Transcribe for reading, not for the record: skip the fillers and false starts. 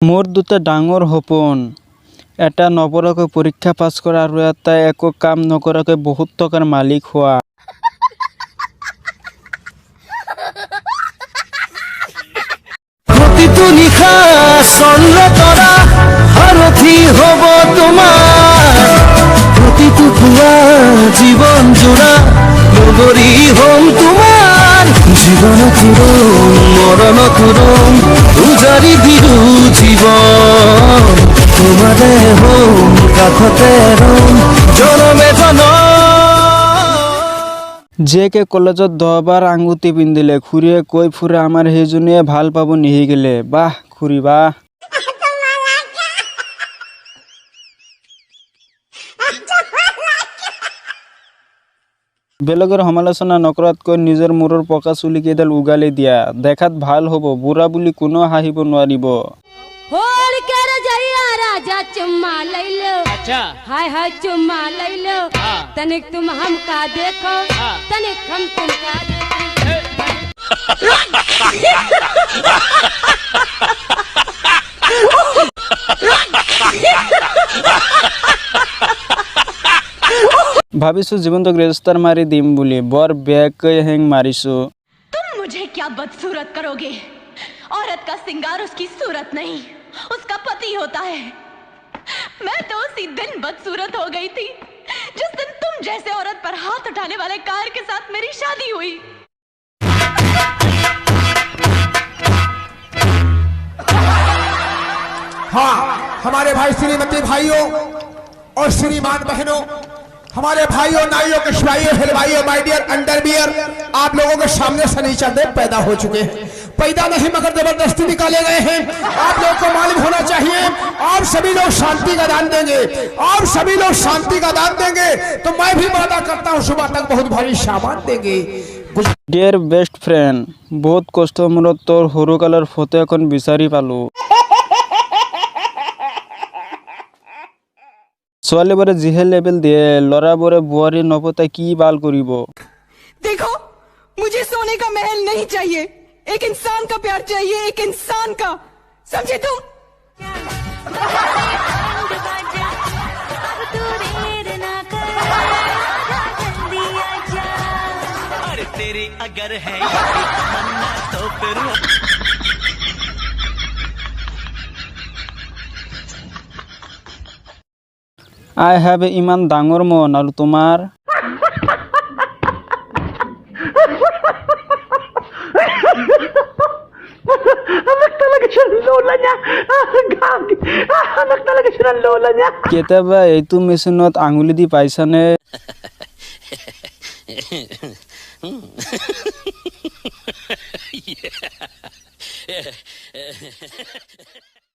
মোৰ দুটা ডাঙৰ সপোন, এটা নপঢ়াকৈ পৰীক্ষা পাছ কৰা আৰু এটা একো কাম নকৰাকৈ বহুত টকাৰ মালিক হোৱা। প্ৰতিটো নিশা চন্দ্ৰ তৰা সাৰথি হ'ব তোমাৰ, প্ৰতিটো পুৱা জীৱন জোৰা নগৰী হ'ম তোমাৰ, জীৱনত ৰম মৰণত ৰম উজাৰি দিলো জীৱন, তোমাৰে হ'ম কাষতে ৰম জনমে জনম। জীয়েকে কলেজত 10 বাৰ আঙুঠি পিন্ধিলে, খুৰীয়ে কৈ ফুৰে আমাৰ সেইজনীয়ে ভাল পাব নিশিকিলে। বাহ খুৰী বাহ। বেলেগৰ সমালোচনা নকৰাতকৈ নিজৰ মূৰৰ পকা চুলি কেইডাল উগালি দিয়া, দেখাত ভাল হ'ব, বুঢ়া বুলি কোনো হাঁহিব নোৱাৰিব। राजा चुम्मा ले लो, अच्छा हाय हाय चुम्मा ले लो, तनिक तुम हमका देखो, तनिक हम तुमका ভাবিছো জীৱনটো ৰেজিষ্টাৰ মাৰি দিম বুলি, বৰ বেয়াকৈ হেং মাৰিছো। तुम मुझे क्या बदसूरत करोगे? औरत का सिंगार उसकी सूरत नहीं, उसका पति होता है। मैं तो उसी दिन बदसूरत हो गई थी जिस दिन तुम जैसे औरत पर हाथ उठाने वाले कार के साथ मेरी शादी हुई। हाँ, हमारे भाई श्रीमती भाइयों और श्रीमान बहनों, हमारे भाइयों नाइयों कशवाइयों हलवाइयों माय डियर अंडरवियर, आप लोगों के सामने शनिचर देव पैदा हो चुके हैं। पैदा नहीं मगर जबरदस्ती निकाले गए हैं। आप लोगों को मालूम होना चाहिए, आप सभी लोग शांति का दान देंगे, आप सभी लोग शांति का दान देंगे तो मैं भी वादा करता हूँ सुबह तक बहुत भारी सामान देंगे। ডিয়াৰ বেষ্ট ফ্ৰেণ্ড, বহুত কষ্টৰ মূৰত তোৰ সৰুকালৰ ফটো এখন বিচাৰি পালো। ছোৱালীবোৰে যিহে লেবেল দিয়ে, ল'ৰাবোৰে বোৱাৰী নপতাই কি বাল কৰিব। देखो, मुझे सोने का महल नहीं चाहिए, एक इंसान का प्यार चाहिए, एक इंसान का, समझे तुम? अरे तेरी अगर है तमन्ना तो फिर আই হেভ ইমান ডাঙৰ মন, আৰু তোমাৰ? কেতিয়াবা এইটো মেচিনত আঙুলি দি পাইছানে?